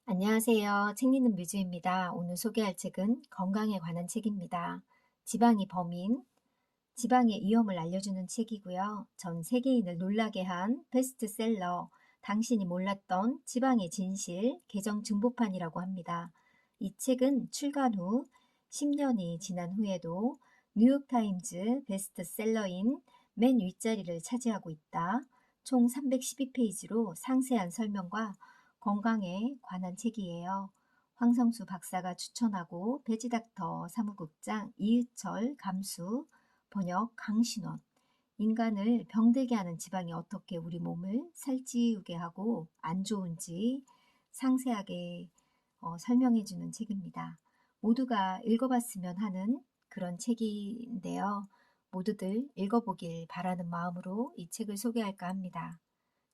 안녕하세요. 책 읽는 뮤즈입니다. 오늘 소개할 책은 건강에 관한 책입니다. 지방이 범인, 지방의 위험을 알려주는 책이고요. 전 세계인을 놀라게 한 베스트셀러, 당신이 몰랐던 지방의 진실, 개정 증보판이라고 합니다. 이 책은 출간 후 10년이 지난 후에도 뉴욕타임즈 베스트셀러인 맨 윗자리를 차지하고 있다. 총 312페이지로 상세한 설명과 건강에 관한 책이에요. 황성수 박사가 추천하고 배지닥터 사무국장 이유철 감수, 번역 강신원. 인간을 병들게 하는 지방이 어떻게 우리 몸을 살찌우게 하고 안 좋은지 상세하게 설명해주는 책입니다. 모두가 읽어봤으면 하는 그런 책인데요. 모두들 읽어보길 바라는 마음으로 이 책을 소개할까 합니다.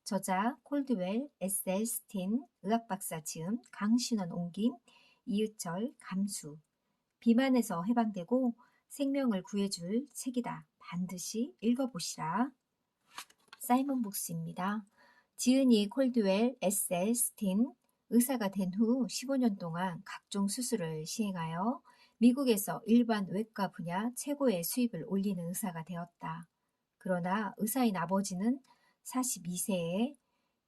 저자 콜드웰, 에셀 스틴, 의학박사 지음, 강신원 옮김, 이유철 감수. 비만에서 해방되고 생명을 구해줄 책이다. 반드시 읽어보시라. 사이먼 북스입니다. 지은이 콜드웰, 에셀 스틴, 의사가 된 후 15년 동안 각종 수술을 시행하여 미국에서 일반 외과 분야 최고의 수입을 올리는 의사가 되었다. 그러나 의사인 아버지는 42세에,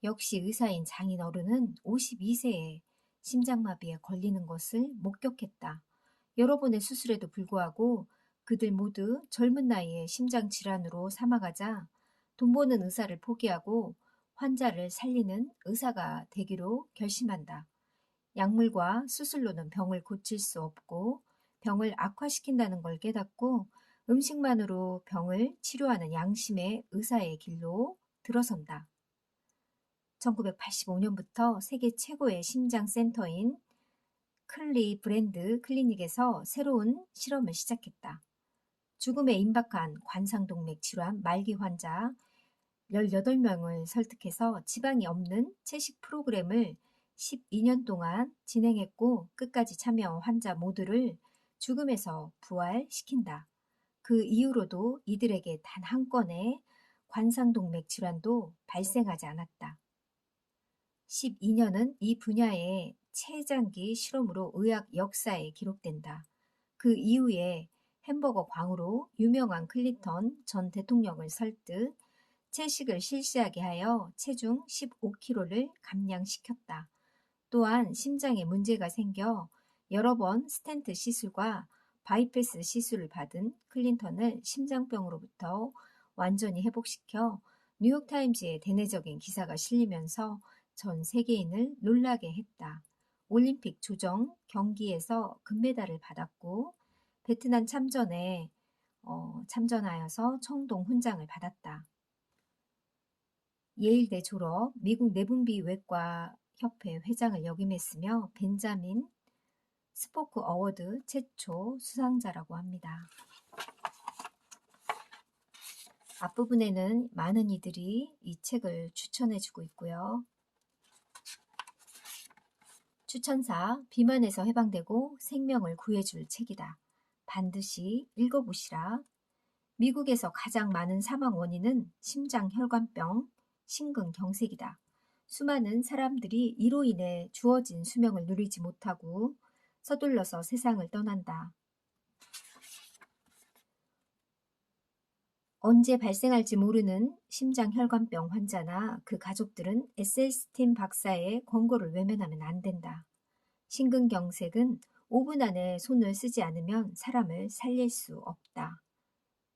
역시 의사인 장인 어른은 52세에 심장마비에 걸리는 것을 목격했다. 여러 번의 수술에도 불구하고 그들 모두 젊은 나이에 심장질환으로 사망하자 돈 버는 의사를 포기하고 환자를 살리는 의사가 되기로 결심한다. 약물과 수술로는 병을 고칠 수 없고 병을 악화시킨다는 걸 깨닫고 음식만으로 병을 치료하는 양심의 의사의 길로 들어선다. 1985년부터 세계 최고의 심장센터인 클리브랜드 클리닉에서 새로운 실험을 시작했다. 죽음에 임박한 관상동맥 질환 말기 환자 18명을 설득해서 지방이 없는 채식 프로그램을 12년 동안 진행했고 끝까지 참여한 환자 모두를 죽음에서 부활시킨다. 그 이후로도 이들에게 단 한 건의 관상동맥 질환도 발생하지 않았다. 12년은 이 분야의 최장기 실험으로 의학 역사에 기록된다. 그 이후에 햄버거 광으로 유명한 클린턴 전 대통령을 설득, 채식을 실시하게 하여 체중 15kg를 감량시켰다. 또한 심장에 문제가 생겨 여러 번 스텐트 시술과 바이패스 시술을 받은 클린턴을 심장병으로부터 완전히 회복시켜 뉴욕타임즈에 대내적인 기사가 실리면서 전 세계인을 놀라게 했다. 올림픽 조정 경기에서 금메달을 받았고 베트남 참전에 참전하여서 청동 훈장을 받았다. 예일대 졸업, 미국 내분비 외과 협회 회장을 역임했으며 벤자민 스포크 어워드 최초 수상자라고 합니다. 앞부분에는 많은 이들이 이 책을 추천해주고 있고요. 추천사, 비만에서 해방되고 생명을 구해줄 책이다. 반드시 읽어보시라. 미국에서 가장 많은 사망 원인은 심장혈관병, 심근경색이다. 수많은 사람들이 이로 인해 주어진 수명을 누리지 못하고 서둘러서 세상을 떠난다. 언제 발생할지 모르는 심장혈관병 환자나 그 가족들은 에셀스틴 박사의 권고를 외면하면 안 된다. 심근경색은 5분 안에 손을 쓰지 않으면 사람을 살릴 수 없다.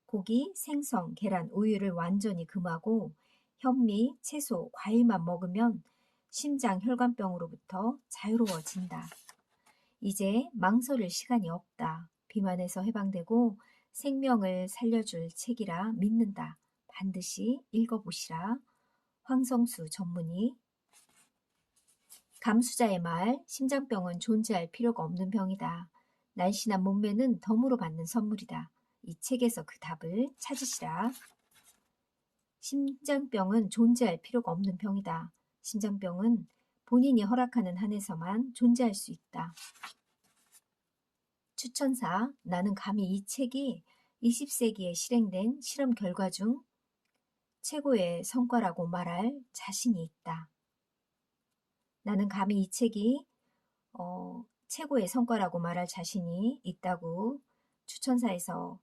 고기, 생선, 계란, 우유를 완전히 금하고 현미, 채소, 과일만 먹으면 심장혈관병으로부터 자유로워진다. 이제 망설일 시간이 없다. 비만에서 해방되고 생명을 살려줄 책이라 믿는다. 반드시 읽어보시라. 황성수 전문의. 감수자의 말, 심장병은 존재할 필요가 없는 병이다. 날씬한 몸매는 덤으로 받는 선물이다. 이 책에서 그 답을 찾으시라. 심장병은 존재할 필요가 없는 병이다. 심장병은 본인이 허락하는 한에서만 존재할 수 있다. 추천사, 나는 감히 이 책이 20세기에 실행된 실험 결과 중 최고의 성과라고 말할 자신이 있다. 나는 감히 이 책이 최고의 성과라고 말할 자신이 있다고 추천사에서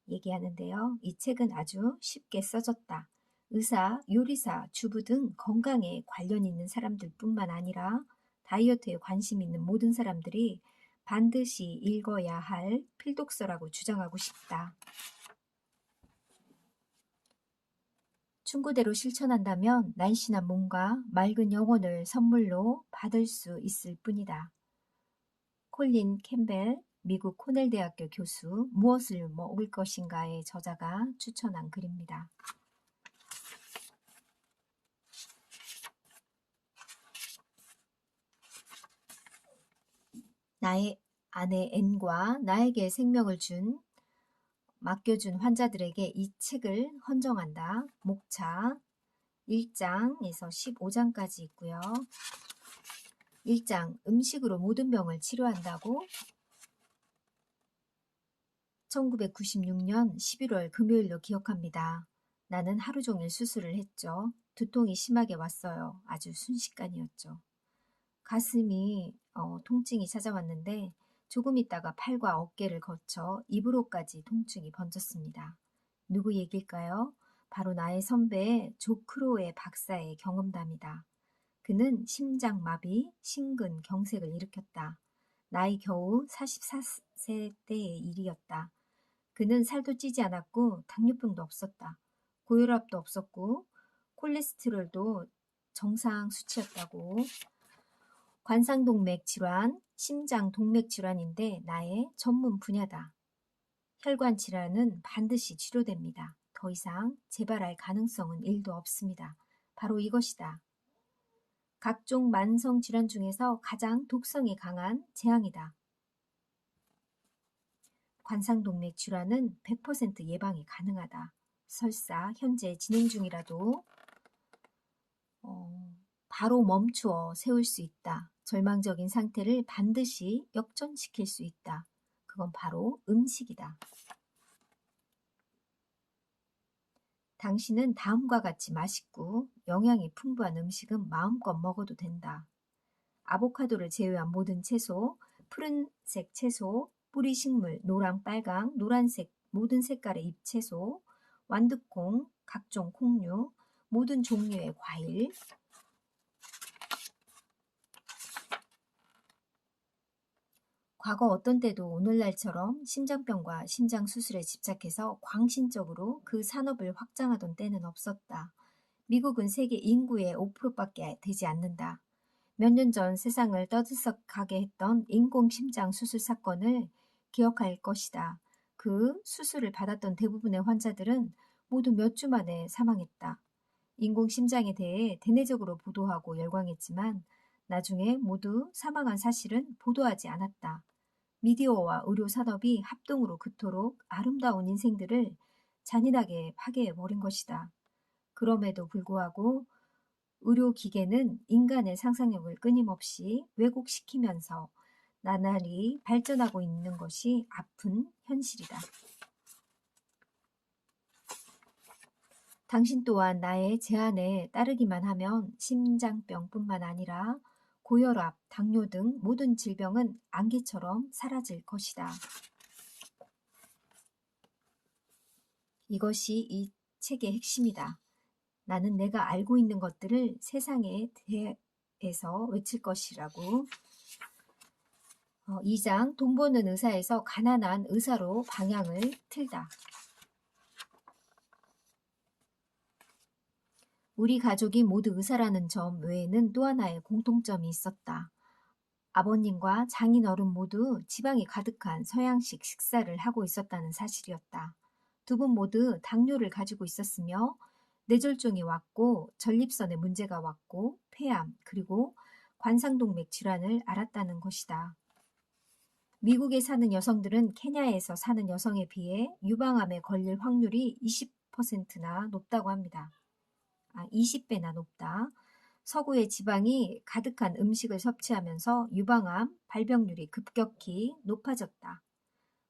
얘기하는데요. 이 책은 아주 쉽게 써졌다. 의사, 요리사, 주부 등 건강에 관련 있는 사람들뿐만 아니라 다이어트에 관심 있는 모든 사람들이 반드시 읽어야 할 필독서라고 주장하고 싶다. 충고대로 실천한다면 날씬한 몸과 맑은 영혼을 선물로 받을 수 있을 뿐이다. 콜린 캠벨, 미국 코넬 대학교 교수, 무엇을 먹을 것인가의 저자가 추천한 글입니다. 나의 아내 앤과 나에게 생명을 맡겨준 환자들에게 이 책을 헌정한다. 목차 1장에서 15장까지 있고요. 1장, 음식으로 모든 병을 치료한다고 1996년 11월 금요일로 기억합니다. 나는 하루 종일 수술을 했죠. 두통이 심하게 왔어요. 아주 순식간이었죠. 가슴이 통증이 찾아왔는데 조금 있다가 팔과 어깨를 거쳐 입으로까지 통증이 번졌습니다. 누구 얘기일까요? 바로 나의 선배 조크로의 박사의 경험담이다. 그는 심장마비, 심근경색을 일으켰다. 나이 겨우 44세 때의 일이었다. 그는 살도 찌지 않았고 당뇨병도 없었다. 고혈압도 없었고 콜레스테롤도 정상 수치였다고. 관상동맥 질환, 심장동맥 질환인데 나의 전문 분야다. 혈관 질환은 반드시 치료됩니다. 더 이상 재발할 가능성은 1도 없습니다. 바로 이것이다. 각종 만성 질환 중에서 가장 독성이 강한 재앙이다. 관상동맥 질환은 100% 예방이 가능하다. 설사 현재 진행 중이라도 바로 멈추어 세울 수 있다. 절망적인 상태를 반드시 역전시킬 수 있다. 그건 바로 음식이다. 당신은 다음과 같이 맛있고 영양이 풍부한 음식은 마음껏 먹어도 된다. 아보카도를 제외한 모든 채소, 푸른색 채소, 뿌리 식물, 노랑, 빨강, 노란색 모든 색깔의 잎채소, 완두콩, 각종 콩류, 모든 종류의 과일, 과거 어떤 때도 오늘날처럼 심장병과 심장수술에 집착해서 광신적으로 그 산업을 확장하던 때는 없었다. 미국은 세계 인구의 5%밖에 되지 않는다. 몇 년 전 세상을 떠들썩하게 했던 인공심장 수술 사건을 기억할 것이다. 그 수술을 받았던 대부분의 환자들은 모두 몇 주 만에 사망했다. 인공심장에 대해 대내적으로 보도하고 열광했지만 나중에 모두 사망한 사실은 보도하지 않았다. 미디어와 의료 산업이 합동으로 그토록 아름다운 인생들을 잔인하게 파괴해버린 것이다. 그럼에도 불구하고 의료기계는 인간의 상상력을 끊임없이 왜곡시키면서 나날이 발전하고 있는 것이 아픈 현실이다. 당신 또한 나의 제안에 따르기만 하면 심장병뿐만 아니라 고혈압, 당뇨 등 모든 질병은 안개처럼 사라질 것이다. 이것이 이 책의 핵심이다. 나는 내가 알고 있는 것들을 세상에 대해서 외칠 것이라고. 2장 돈 버는 의사에서 가난한 의사로 방향을 틀다. 우리 가족이 모두 의사라는 점 외에는 또 하나의 공통점이 있었다. 아버님과 장인어른 모두 지방이 가득한 서양식 식사를 하고 있었다는 사실이었다. 두 분 모두 당뇨를 가지고 있었으며 뇌졸중이 왔고 전립선에 문제가 왔고 폐암 그리고 관상동맥 질환을 앓았다는 것이다. 미국에 사는 여성들은 케냐에서 사는 여성에 비해 유방암에 걸릴 확률이 20%나 높다고 합니다. 20배나 높다. 서구의 지방이 가득한 음식을 섭취하면서 유방암 발병률이 급격히 높아졌다.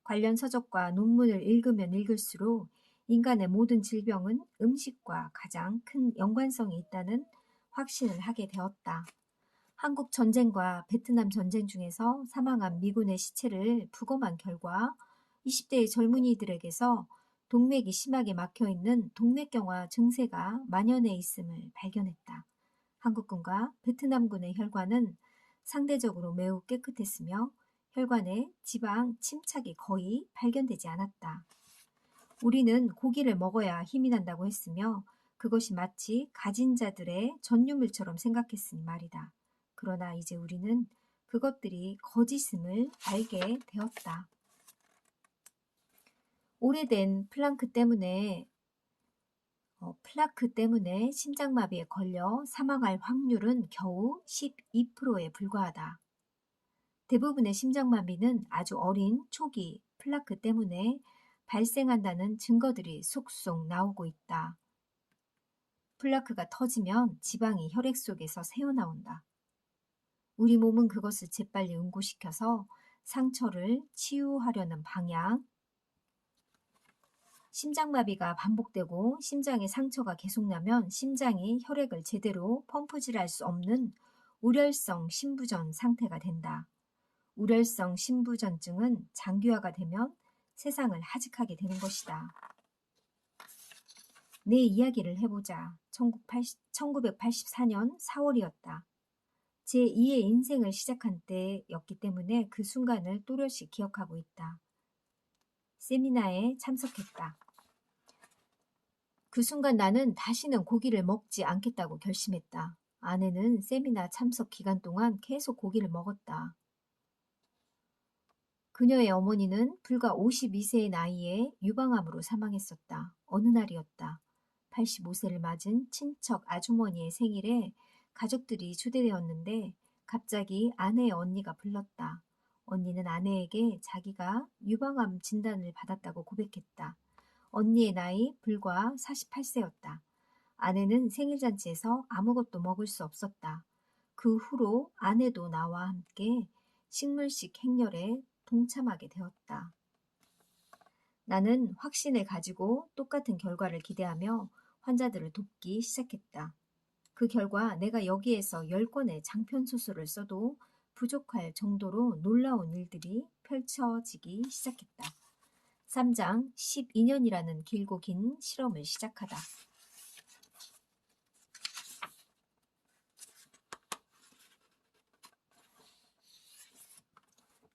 관련 서적과 논문을 읽으면 읽을수록 인간의 모든 질병은 음식과 가장 큰 연관성이 있다는 확신을 하게 되었다. 한국 전쟁과 베트남 전쟁 중에서 사망한 미군의 시체를 부검한 결과 20대의 젊은이들에게서 동맥이 심하게 막혀 있는 동맥경화 증세가 만연해 있음을 발견했다. 한국군과 베트남군의 혈관은 상대적으로 매우 깨끗했으며 혈관에 지방 침착이 거의 발견되지 않았다. 우리는 고기를 먹어야 힘이 난다고 했으며 그것이 마치 가진 자들의 전유물처럼 생각했으니 말이다. 그러나 이제 우리는 그것들이 거짓임을 알게 되었다. 오래된 플라크 때문에 심장마비에 걸려 사망할 확률은 겨우 12%에 불과하다. 대부분의 심장마비는 아주 어린 초기 플라크 때문에 발생한다는 증거들이 속속 나오고 있다. 플라크가 터지면 지방이 혈액 속에서 새어나온다. 우리 몸은 그것을 재빨리 응고시켜서 상처를 치유하려는 방향, 심장마비가 반복되고 심장에 상처가 계속 나면 심장이 혈액을 제대로 펌프질할 수 없는 우렬성 심부전 상태가 된다. 우렬성 심부전증은 장기화가 되면 세상을 하직하게 되는 것이다. 내 이야기를 해보자. 1984년 4월이었다. 제2의 인생을 시작한 때였기 때문에 그 순간을 또렷이 기억하고 있다. 세미나에 참석했다. 그 순간 나는 다시는 고기를 먹지 않겠다고 결심했다. 아내는 세미나 참석 기간 동안 계속 고기를 먹었다. 그녀의 어머니는 불과 52세의 나이에 유방암으로 사망했었다. 어느 날이었다. 85세를 맞은 친척 아주머니의 생일에 가족들이 초대되었는데 갑자기 아내의 언니가 불렀다. 언니는 아내에게 자기가 유방암 진단을 받았다고 고백했다. 언니의 나이 불과 48세였다. 아내는 생일잔치에서 아무것도 먹을 수 없었다. 그 후로 아내도 나와 함께 식물식 행렬에 동참하게 되었다. 나는 확신을 가지고 똑같은 결과를 기대하며 환자들을 돕기 시작했다. 그 결과 내가 여기에서 10권의 장편소설을 써도 부족할 정도로 놀라운 일들이 펼쳐지기 시작했다. 3장 12년이라는 길고 긴 실험을 시작하다.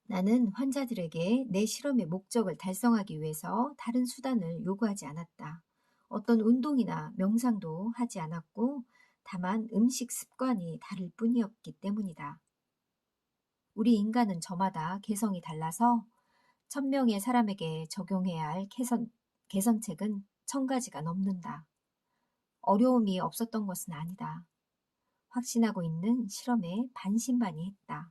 나는 환자들에게 내 실험의 목적을 달성하기 위해서 다른 수단을 요구하지 않았다. 어떤 운동이나 명상도 하지 않았고 다만 음식 습관이 다를 뿐이었기 때문이다. 우리 인간은 저마다 개성이 달라서 1000명의 사람에게 적용해야 할 개선책은 1000가지가 넘는다. 어려움이 없었던 것은 아니다. 확신하고 있는 실험에 반신반의했다.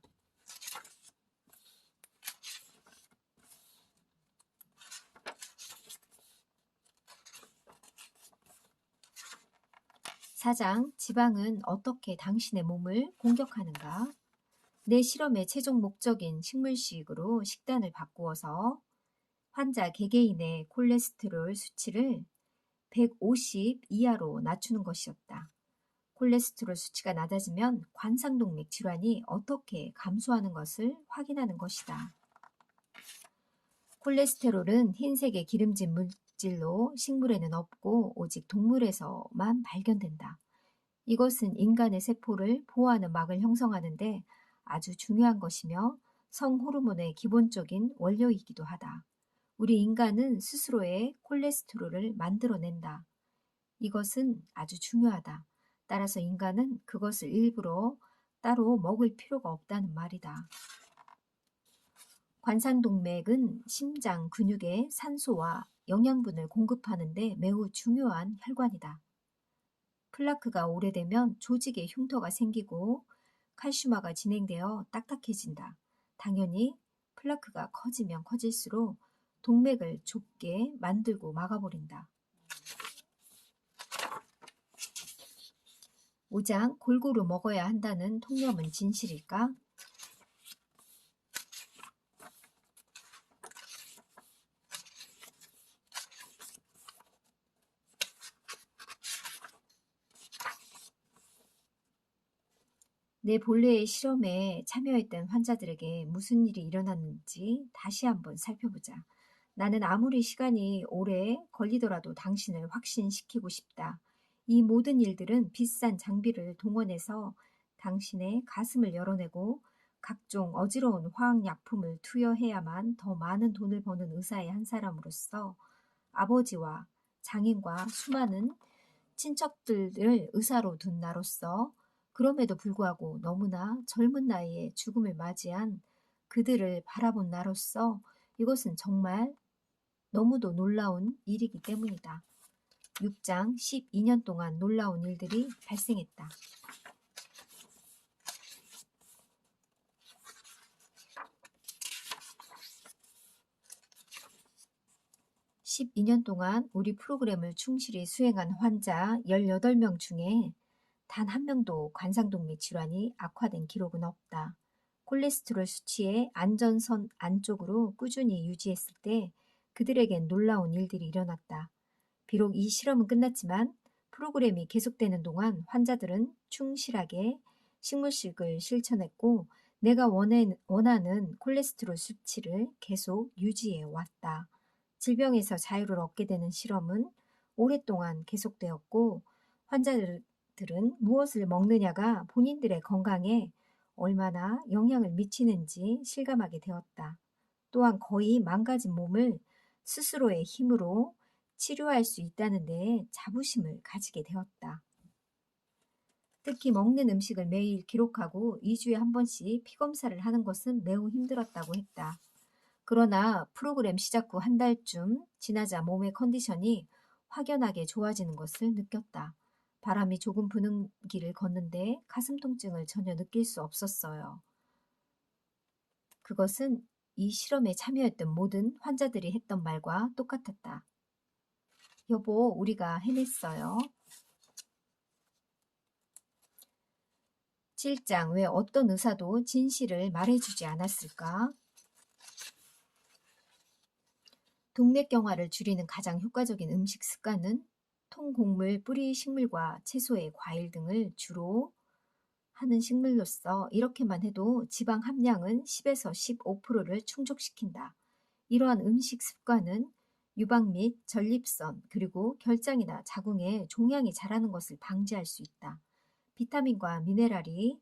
사장, 지방은 어떻게 당신의 몸을 공격하는가? 내 실험의 최종 목적인 식물식으로 식단을 바꾸어서 환자 개개인의 콜레스테롤 수치를 150 이하로 낮추는 것이었다. 콜레스테롤 수치가 낮아지면 관상동맥 질환이 어떻게 감소하는 것을 확인하는 것이다. 콜레스테롤은 흰색의 기름진 물질로 식물에는 없고 오직 동물에서만 발견된다. 이것은 인간의 세포를 보호하는 막을 형성하는데 아주 중요한 것이며 성호르몬의 기본적인 원료이기도 하다. 우리 인간은 스스로의 콜레스테롤을 만들어낸다. 이것은 아주 중요하다. 따라서 인간은 그것을 일부러 따로 먹을 필요가 없다는 말이다. 관상동맥은 심장 근육에 산소와 영양분을 공급하는 데 매우 중요한 혈관이다. 플라크가 오래되면 조직에 흉터가 생기고 칼슘화가 진행되어 딱딱해진다. 당연히 플라크가 커지면 커질수록 동맥을 좁게 만들고 막아버린다. 5장 골고루 먹어야 한다는 통념은 진실일까? 내 본래의 실험에 참여했던 환자들에게 무슨 일이 일어났는지 다시 한번 살펴보자. 나는 아무리 시간이 오래 걸리더라도 당신을 확신시키고 싶다. 이 모든 일들은 비싼 장비를 동원해서 당신의 가슴을 열어내고 각종 어지러운 화학약품을 투여해야만 더 많은 돈을 버는 의사의 한 사람으로서 아버지와 장인과 수많은 친척들을 의사로 둔 나로서 그럼에도 불구하고 너무나 젊은 나이에 죽음을 맞이한 그들을 바라본 나로서 이것은 정말 너무도 놀라운 일이기 때문이다. 6장 12년 동안 놀라운 일들이 발생했다. 12년 동안 우리 프로그램을 충실히 수행한 환자 18명 중에 단 한 명도 관상동맥 질환이 악화된 기록은 없다. 콜레스테롤 수치의 안전선 안쪽으로 꾸준히 유지했을 때 그들에겐 놀라운 일들이 일어났다. 비록 이 실험은 끝났지만 프로그램이 계속되는 동안 환자들은 충실하게 식물식을 실천했고 내가 원하는 콜레스테롤 수치를 계속 유지해 왔다. 질병에서 자유를 얻게 되는 실험은 오랫동안 계속되었고 환자들은 무엇을 먹느냐가 본인들의 건강에 얼마나 영향을 미치는지 실감하게 되었다. 또한 거의 망가진 몸을 스스로의 힘으로 치료할 수 있다는 데에 자부심을 가지게 되었다. 특히 먹는 음식을 매일 기록하고 2주에 한 번씩 피검사를 하는 것은 매우 힘들었다고 했다. 그러나 프로그램 시작 후 한 달쯤 지나자 몸의 컨디션이 확연하게 좋아지는 것을 느꼈다. 바람이 조금 부는 길을 걷는데 가슴 통증을 전혀 느낄 수 없었어요. 그것은 이 실험에 참여했던 모든 환자들이 했던 말과 똑같았다. 여보, 우리가 해냈어요. 7장, 왜 어떤 의사도 진실을 말해주지 않았을까? 동맥경화를 줄이는 가장 효과적인 음식 습관은 통곡물, 뿌리 식물과 채소의 과일 등을 주로 하는 식물로서 이렇게만 해도 지방 함량은 10에서 15%를 충족시킨다. 이러한 음식 습관은 유방 및 전립선 그리고 결장이나 자궁에 종양이 자라는 것을 방지할 수 있다. 비타민과 미네랄이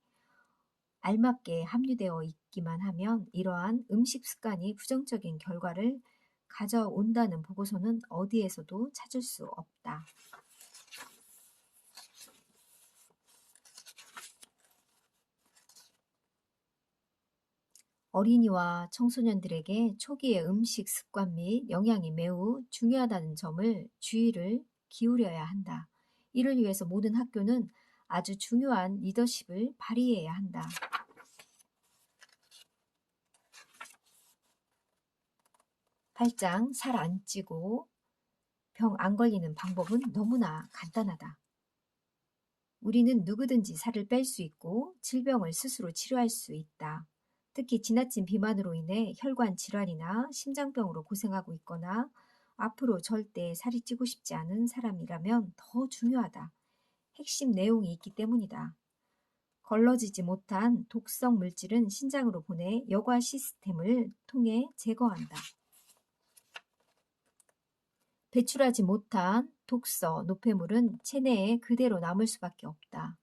알맞게 함유되어 있기만 하면 이러한 음식 습관이 부정적인 결과를 가져온다는 보고서는 어디에서도 찾을 수 없다. 어린이와 청소년들에게 초기의 음식 습관 및 영양이 매우 중요하다는 점을 주의를 기울여야 한다. 이를 위해서 모든 학교는 아주 중요한 리더십을 발휘해야 한다. 8장, 살 안 찌고 병 안 걸리는 방법은 너무나 간단하다. 우리는 누구든지 살을 뺄 수 있고 질병을 스스로 치료할 수 있다. 특히 지나친 비만으로 인해 혈관 질환이나 심장병으로 고생하고 있거나 앞으로 절대 살이 찌고 싶지 않은 사람이라면 더 중요하다. 핵심 내용이 있기 때문이다. 걸러지지 못한 독성 물질은 신장으로 보내 여과 시스템을 통해 제거한다. 배출하지 못한 독소, 노폐물은 체내에 그대로 남을 수밖에 없다.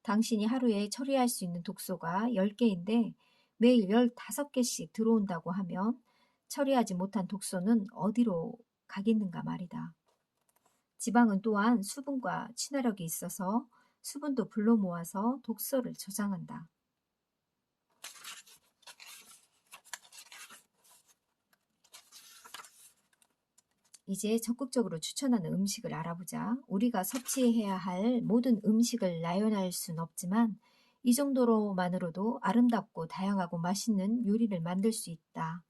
당신이 하루에 처리할 수 있는 독소가 10개인데 매일 15개씩 들어온다고 하면 처리하지 못한 독소는 어디로 가겠는가 말이다. 지방은 또한 수분과 친화력이 있어서 수분도 불러 모아서 독소를 저장한다. 이제 적극적으로 추천하는 음식을 알아보자. 우리가 섭취해야 할 모든 음식을 나열할 순 없지만 이 정도로만으로도 아름답고 다양하고 맛있는 요리를 만들 수 있다.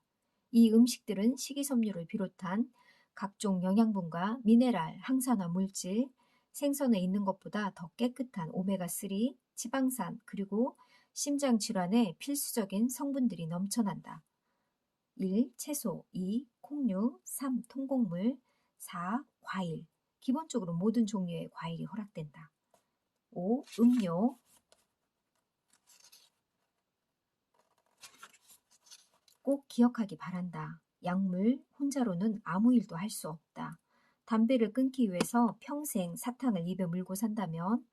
이 음식들은 식이섬유를 비롯한 각종 영양분과 미네랄, 항산화 물질, 생선에 있는 것보다 더 깨끗한 오메가3, 지방산, 그리고 심장 질환에 필수적인 성분들이 넘쳐난다. 1. 채소 2. 콩류 3. 통곡물 4. 과일 기본적으로 모든 종류의 과일이 허락된다. 5. 음료 꼭 기억하기 바란다. 약물 혼자로는 아무 일도 할 수 없다. 담배를 끊기 위해서 평생 사탕을 입에 물고 산다면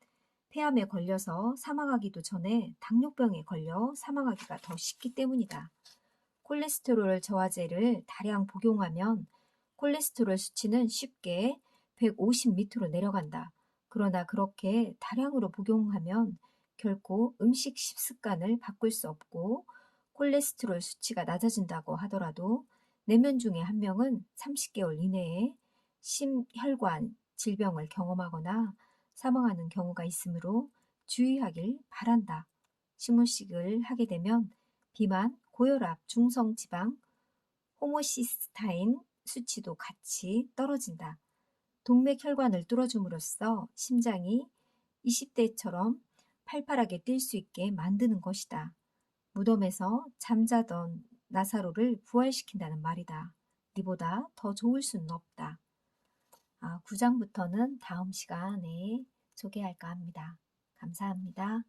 폐암에 걸려서 사망하기도 전에 당뇨병에 걸려 사망하기가 더 쉽기 때문이다. 콜레스테롤 저하제를 다량 복용하면 콜레스테롤 수치는 쉽게 150 밑으로 내려간다. 그러나 그렇게 다량으로 복용하면 결코 음식 식습관을 바꿀 수 없고 콜레스테롤 수치가 낮아진다고 하더라도 4명 중에 1명은 30개월 이내에 심혈관 질병을 경험하거나 사망하는 경우가 있으므로 주의하길 바란다. 식물식을 하게 되면 비만, 고혈압, 중성지방, 호모시스타인 수치도 같이 떨어진다. 동맥혈관을 뚫어줌으로써 심장이 20대처럼 팔팔하게 뛸 수 있게 만드는 것이다. 무덤에서 잠자던 나사로를 부활시킨다는 말이다. 니보다 더 좋을 수는 없다. 9장부터는 다음 시간에 소개할까 합니다. 감사합니다.